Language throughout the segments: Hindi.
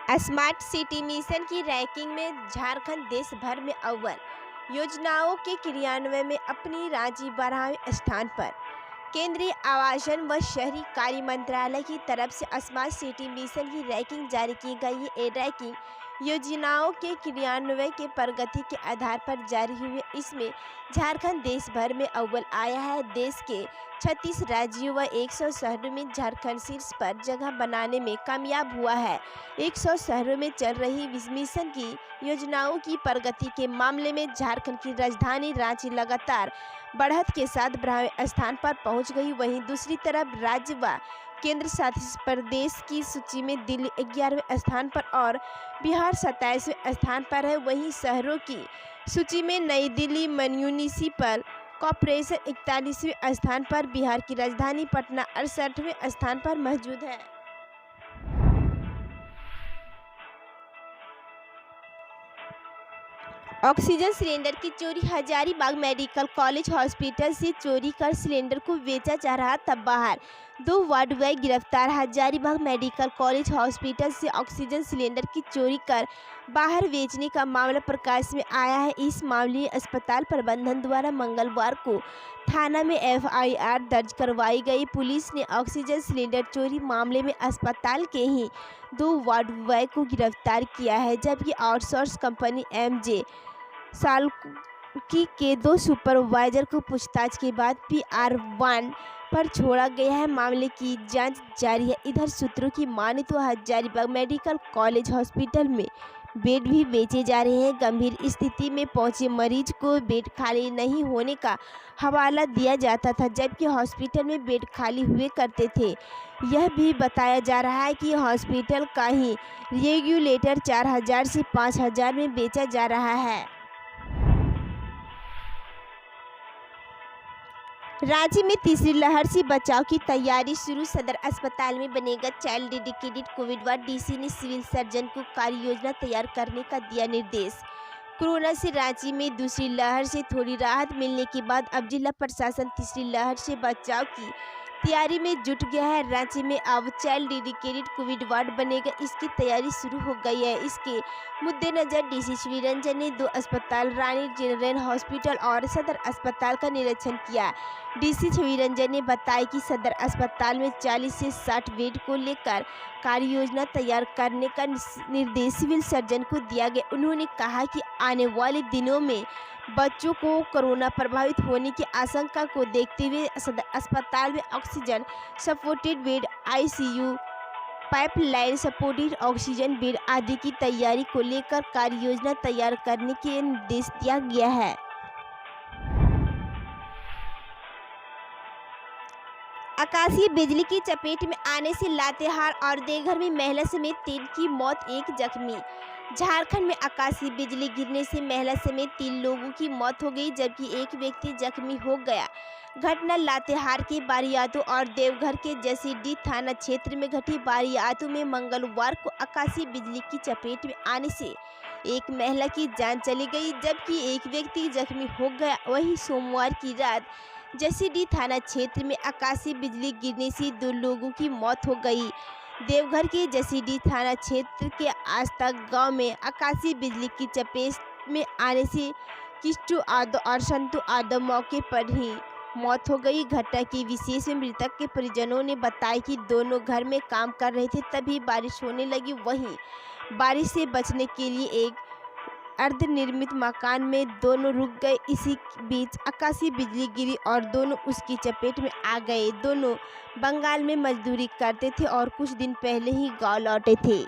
स्मार्ट सिटी मिशन की रैंकिंग में झारखंड देश भर में अव्वल। योजनाओं के क्रियान्वयन में अपनी राज्य 12वें स्थान पर। केंद्रीय आवासन व शहरी कार्य मंत्रालय की तरफ से स्मार्ट सिटी मिशन की रैंकिंग जारी की गई है। ये रैंकिंग योजनाओं के क्रियान्वयन के प्रगति के आधार पर जारी हुई है। इसमें झारखंड देश भर में अव्वल आया है। देश के 36 राज्यों व 100 शहरों में झारखंड शीर्ष पर जगह बनाने में कामयाब हुआ है। 100 शहरों में चल रही मिशन की योजनाओं की प्रगति के मामले में झारखंड की राजधानी रांची लगातार बढ़त के साथ 12वें स्थान पर पहुंच गई। वहीं दूसरी तरफ राज्य व केंद्र शासित प्रदेश की सूची में दिल्ली 11वें स्थान पर और बिहार 27वें स्थान पर है। वहीं शहरों की सूची में नई दिल्ली म्यूनिसिपल कॉरपोरेशन 41वें स्थान पर, बिहार की राजधानी पटना 68वें स्थान पर मौजूद है। ऑक्सीजन सिलेंडर की चोरी। हजारीबाग मेडिकल कॉलेज हॉस्पिटल से चोरी कर सिलेंडर को बेचा जा रहा था बाहर। 2 वार्ड बॉय गिरफ्तार। हजारीबाग मेडिकल कॉलेज हॉस्पिटल से ऑक्सीजन सिलेंडर की चोरी कर बाहर बेचने का मामला प्रकाश में आया है। इस मामले में अस्पताल प्रबंधन द्वारा मंगलवार को थाना में FIR दर्ज करवाई गई। पुलिस ने ऑक्सीजन सिलेंडर चोरी मामले में अस्पताल के ही 2 वार्ड बॉय को गिरफ्तार किया है, जबकि आउटसोर्स कंपनी MJ सालकी के 2 सुपरवाइजर को पूछताछ के बाद PR-1 पर छोड़ा गया है। मामले की जांच जारी है। इधर सूत्रों की माने तो हजारीबाग मेडिकल कॉलेज हॉस्पिटल में बेड भी बेचे जा रहे हैं। गंभीर स्थिति में पहुंचे मरीज को बेड खाली नहीं होने का हवाला दिया जाता था, जबकि हॉस्पिटल में बेड खाली हुए करते थे। यह भी बताया जा रहा है कि हॉस्पिटल का ही रेगुलेटर 4000 से 5000 में बेचा जा रहा है। राज्य में तीसरी लहर से बचाव की तैयारी शुरू। सदर अस्पताल में बनेगा child dedicated Covid ward. DC ने सिविल सर्जन को कार्य योजना तैयार करने का दिया निर्देश। कोरोना से राज्य में दूसरी लहर से थोड़ी राहत मिलने के बाद अब जिला प्रशासन तीसरी लहर से बचाव की तैयारी में जुट गया है। रांची में अब चाइल्ड डेडिकेटेड कोविड वार्ड बनेगा। इसकी तैयारी शुरू हो गई है। इसके मद्देनजर DC शिवरंजन ने 2 अस्पताल रानी जनरल हॉस्पिटल और सदर अस्पताल का निरीक्षण किया। DC शिवरंजन ने बताया कि सदर अस्पताल में 40 से 60 बेड को लेकर कार्य योजना तैयार करने का निर्देश सिविल सर्जन को दिया गया। उन्होंने कहा कि आने वाले दिनों में बच्चों को कोरोना प्रभावित होने की आशंका को देखते हुए सदर अस्पताल में oxygen supported bed, ICU, pipeline supported oxygen bed आदि की तैयारी को लेकर कार्य योजना तैयार करने के निर्देश दिया गया है। आकाशीय बिजली की चपेट में आने से लातेहार और देवघर में महिला समेत 3 की मौत, 1 जख्मी। झारखंड में आकाशीय बिजली गिरने से महिला समेत 3 लोगों की मौत हो गई, जबकि 1 व्यक्ति जख्मी हो गया। घटना लातेहार के बारियातू और देवघर के जसीडीह थाना क्षेत्र में घटी। बारियातू में मंगलवार को आकाशीय बिजली की चपेट में आने से एक महिला की जान चली गई, जबकि 1 व्यक्ति जख्मी हो गया। वहीं सोमवार की रात जसीडीह थाना क्षेत्र में आकाशीय बिजली गिरने से 2 लोगों की मौत हो गई। देवघर के जसीडीह थाना क्षेत्र के आस्था गांव में आकाशीय बिजली की चपेट में आने से किस्टू यादव और संतू यादव मौके पर ही मौत हो गई। घटना की विशेष में मृतक के परिजनों ने बताया कि दोनों घर में काम कर रहे थे, तभी बारिश होने लगी। वहीं बारिश से बचने के लिए एक अर्धनिर्मित मकान में दोनों रुक गए। इसी बीच आकाशीय बिजली गिरी और दोनों उसकी चपेट में आ गए। दोनों बंगाल में मजदूरी करते थे और कुछ दिन पहले ही गांव लौटे थे।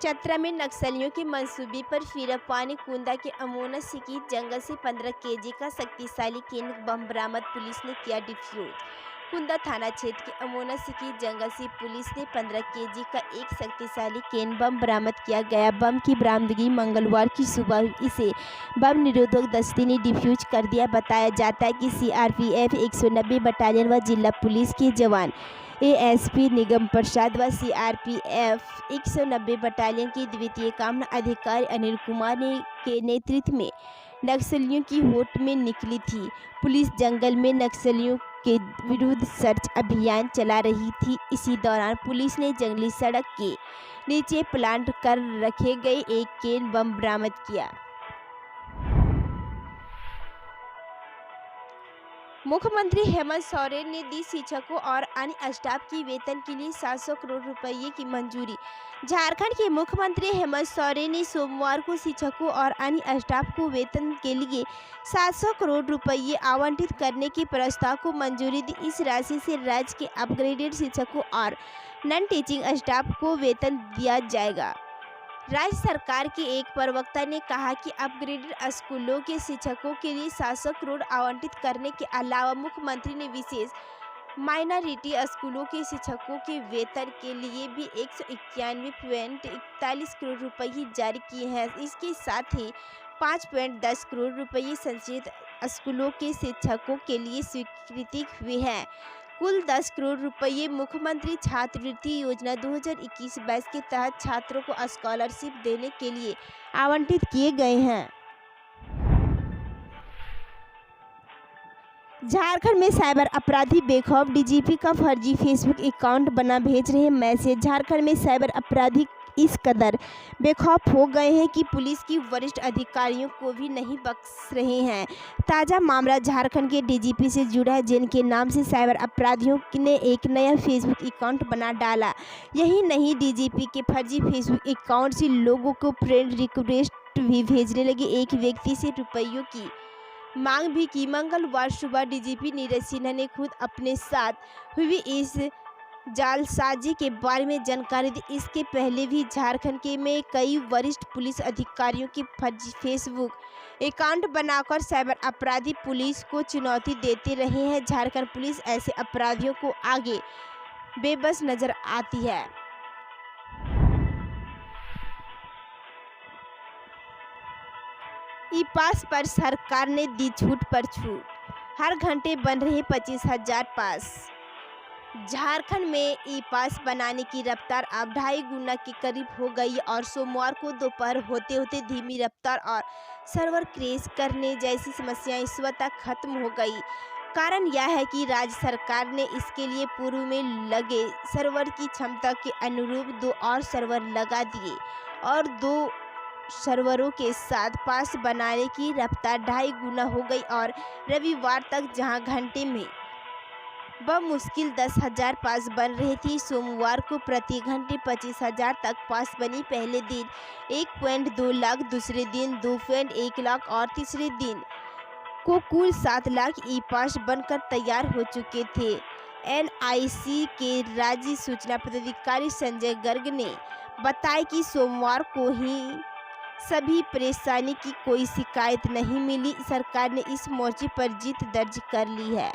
चतरा में नक्सलियों के मंसूबे पर फिरपानी कुंदा के अमोना सिकी जंगल से 15 kg का शक्तिशाली केन बम बरामद। पुलिस ने किया डिफ्यूज। कुंदा थाना क्षेत्र के अमोना सिकी जंगल से पुलिस ने 15 kg का एक शक्तिशाली केन बम बरामद किया गया। बम की बरामदगी मंगलवार की सुबह हुई। इसे बम निरोधक दस्ते ने डिफ्यूज कर दिया। बताया जाता है कि CRPF 190 बटालियन व जिला पुलिस के जवान ASP निगम प्रसाद व CRPF 190 बटालियन के द्वितीय कामना अधिकारी अनिल कुमार के नेतृत्व में नक्सलियों की होट में निकली थी। पुलिस जंगल में नक्सलियों के विरुद्ध सर्च अभियान चला रही थी। इसी दौरान पुलिस ने जंगली सड़क के नीचे प्लांट कर रखे गए एक केन बम बरामद किया। मुख्यमंत्री हेमंत सोरेन ने दी शिक्षकों और अन्य स्टाफ की वेतन के लिए 700 करोड़ रुपये की मंजूरी। झारखंड के मुख्यमंत्री हेमंत सोरेन ने सोमवार को शिक्षकों और अन्य स्टाफ को वेतन के लिए 700 करोड़ रुपये आवंटित करने के प्रस्ताव को मंजूरी दी। इस राशि से राज्य के अपग्रेडेड शिक्षकों और नॉन टीचिंग स्टाफ को वेतन दिया जाएगा। राज्य सरकार के एक प्रवक्ता ने कहा कि अपग्रेडेड स्कूलों के शिक्षकों के लिए 700 करोड़ आवंटित करने के अलावा मुख्यमंत्री ने विशेष माइनॉरिटी स्कूलों के शिक्षकों के वेतन के लिए भी 191.41 करोड़ रुपये जारी किए हैं। इसके साथ ही 5.10 करोड़ रुपये संशोधित स्कूलों के शिक्षकों के लिए स्वीकृति हुई है। कुल 10 करोड़ रुपये मुख्यमंत्री छात्रवृत्ति योजना 2021-22 के तहत छात्रों को स्कॉलरशिप देने के लिए आवंटित किए गए हैं। झारखंड में साइबर अपराधी बेखौफ, डीजीपी का फर्जी फेसबुक अकाउंट बना भेज रहे मैसेज। झारखंड में साइबर अपराधी इस कदर बेखौफ हो गए हैं कि पुलिस की वरिष्ठ अधिकारियों को भी नहीं बख्श रहे हैं। ताज़ा मामला झारखंड के डीजीपी से जुड़ा है, जिनके नाम से साइबर अपराधियों ने एक नया फेसबुक अकाउंट बना डाला। यही नहीं, डीजीपी के फर्जी फेसबुक अकाउंट से लोगों को फ्रेंड रिक्वेस्ट भी भेजने लगे। एक व्यक्ति से रुपयों की मांग भी की। मंगलवार सुबह डीजीपी नीरज सिन्हा ने खुद अपने साथ हुई इस जालसाजी के बारे में जानकारी दी। इसके पहले भी झारखंड के में कई वरिष्ठ पुलिस अधिकारियों के फर्जी फेसबुक अकाउंट बनाकर साइबर अपराधी पुलिस को चुनौती देते रहे हैं। झारखंड पुलिस ऐसे अपराधियों को आगे बेबस नजर आती है। ई पास पर सरकार ने दी छूट पर छूट, हर घंटे बन रहे 25,000 पास। झारखंड में ई पास बनाने की रफ्तार अब 2.5 गुना के करीब हो गई और सोमवार को दोपहर होते होते धीमी रफ्तार और सर्वर क्रैश करने जैसी समस्याएं स्वतः खत्म हो गई। कारण यह है कि राज्य सरकार ने इसके लिए पूर्व में लगे सर्वर की क्षमता के अनुरूप 2 और सर्वर लगा दिए और 2 सर्वरों के साथ पास बनाने की रफ्तार 2.5 गुना हो गई और रविवार तक जहां घंटे में बमुश्किल 10,000 पास बन रही थी, सोमवार को प्रति घंटे 25,000 तक पास बनी। पहले दिन 1.2 लाख, दूसरे दिन 2.1 लाख और तीसरे दिन को कुल 7 लाख ई पास बनकर तैयार हो चुके थे। एनआईसी के राज्य सूचना पदाधिकारी संजय गर्ग ने बताया कि सोमवार को ही सभी परेशानी की कोई शिकायत नहीं मिली। सरकार ने इस मोर्चे पर जीत दर्ज कर ली है।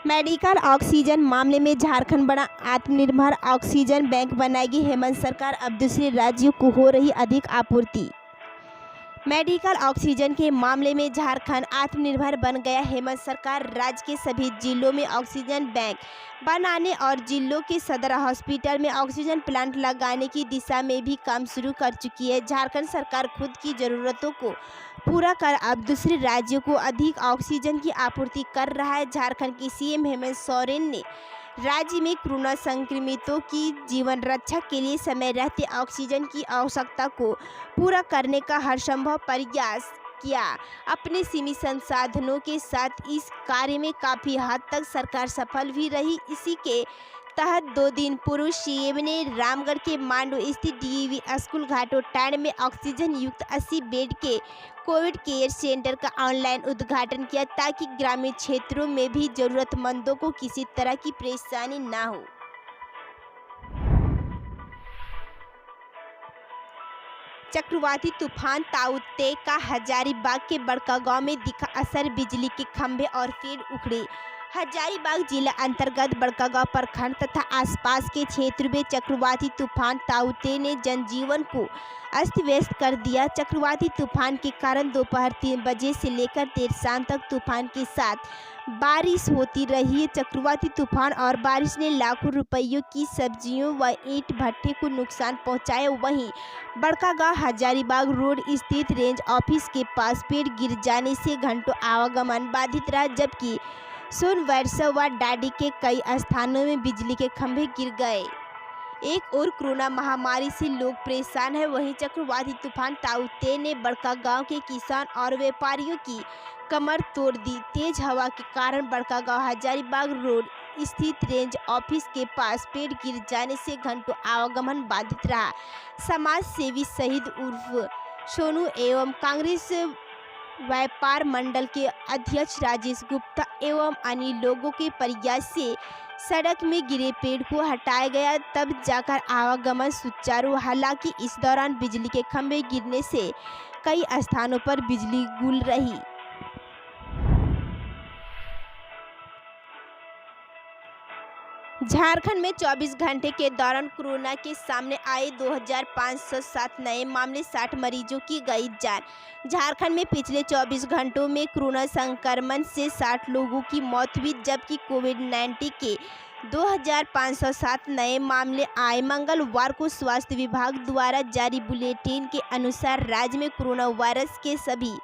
मेडिकल ऑक्सीजन मामले में झारखंड बड़ा आत्मनिर्भर ऑक्सीजन बैंक बनाएगी हेमंत सरकार। अब दूसरे राज्यों को हो रही अधिक आपूर्ति। मेडिकल ऑक्सीजन के मामले में झारखंड आत्मनिर्भर बन गया। हेमंत सरकार राज्य के सभी जिलों में ऑक्सीजन बैंक बनाने और जिलों के सदर हॉस्पिटल में ऑक्सीजन प्लांट लगाने की दिशा में भी काम शुरू कर चुकी है। झारखंड सरकार खुद की ज़रूरतों को पूरा कर अब दूसरे राज्यों को अधिक ऑक्सीजन की आपूर्ति कर रहा है। झारखंड के सीएम हेमंत सोरेन ने राज्य में कोरोना संक्रमितों की जीवन रक्षा के लिए समय रहते ऑक्सीजन की आवश्यकता को पूरा करने का हर संभव प्रयास किया। अपने सीमित संसाधनों के साथ इस कार्य में काफ़ी हद तक सरकार सफल भी रही। इसी के तहत 2 दिन पूर्व सीएम ने रामगढ़ के मांडू स्थित डीएवी स्कूल घाटोटांड में ऑक्सीजन युक्त 80 बेड के कोविड केयर सेंटर का ऑनलाइन उद्घाटन किया, ताकि ग्रामीण क्षेत्रों में भी जरूरतमंदों को किसी तरह की परेशानी न हो। चक्रवाती तूफान ताऊ-ते का हजारीबाग के बड़का गांव में दिखा असर, बिजली के खंभे और पेड़ उखड़े। हजारीबाग जिला अंतर्गत बड़कागांव प्रखंड तथा आसपास के क्षेत्र में चक्रवाती तूफान ताऊ-ते ने जनजीवन को अस्त व्यस्त कर दिया। चक्रवाती तूफान के कारण दोपहर 3 बजे से लेकर देर शाम तक तूफान के साथ बारिश होती रही। चक्रवाती तूफान और बारिश ने लाखों रुपयों की सब्जियों व ईंट भट्टे को नुकसान पहुंचाया। वहीं बड़कागांव हजारीबाग रोड स्थित रेंज ऑफिस के पास पेड़ गिर जाने से घंटों आवागमन बाधित रहा, जबकि सोनवर्षा व डाडी के कई स्थानों में बिजली के खंभे गिर गए। एक और कोरोना महामारी से लोग परेशान हैं, वहीं चक्रवाती तूफान ताऊ-ते ने बड़कागांव के किसान और व्यापारियों की कमर तोड़ दी। तेज हवा के कारण बड़कागांव हजारीबाग रोड स्थित रेंज ऑफिस के पास पेड़ गिर जाने से घंटों आवागमन बाधित रहा। समाज सेवी शहीद उर्फ सोनू एवं कांग्रेस व्यापार मंडल के अध्यक्ष राजेश गुप्ता एवं अन्य लोगों के प्रयास से सड़क में गिरे पेड़ को हटाया गया, तब जाकर आवागमन सुचारू। हालांकि इस दौरान बिजली के खंभे गिरने से कई स्थानों पर बिजली गुल रही। झारखंड में 24 घंटे के दौरान कोरोना के सामने आए 2507 नए मामले, 60 मरीजों की गई जान। झारखंड में पिछले 24 घंटों में कोरोना संक्रमण से 60 लोगों की मौत हुई, जबकि कोविड-19 के 2507 नए मामले आए। मंगलवार को स्वास्थ्य विभाग द्वारा जारी बुलेटिन के अनुसार राज्य में कोरोना वायरस के सभी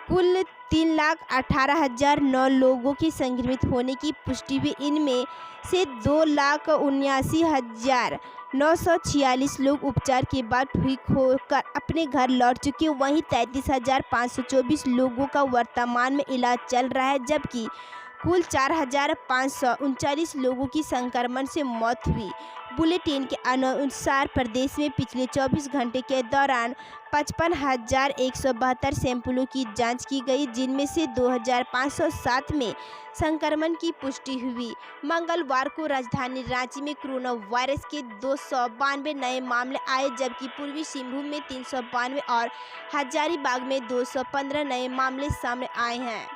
कुल 3,18,009 लोगों के संक्रमित होने की पुष्टि हुई। इनमें से 2,79,946 लोग उपचार के बाद ठीक होकर अपने घर लौट चुके। वहीं 33,524 लोगों का वर्तमान में इलाज चल रहा है, जबकि कुल 4,539 लोगों की संक्रमण से मौत हुई। बुलेटिन के अनुसार प्रदेश में पिछले 24 घंटे के दौरान 55,172 सैंपलों की जांच की गई, जिनमें से 2,507 में संक्रमण की पुष्टि हुई। मंगलवार को राजधानी रांची में कोरोना वायरस के 292 नए मामले आए, जबकि पूर्वी सिंहभूम में 392 और हजारीबाग में 215 नए मामले सामने आए हैं।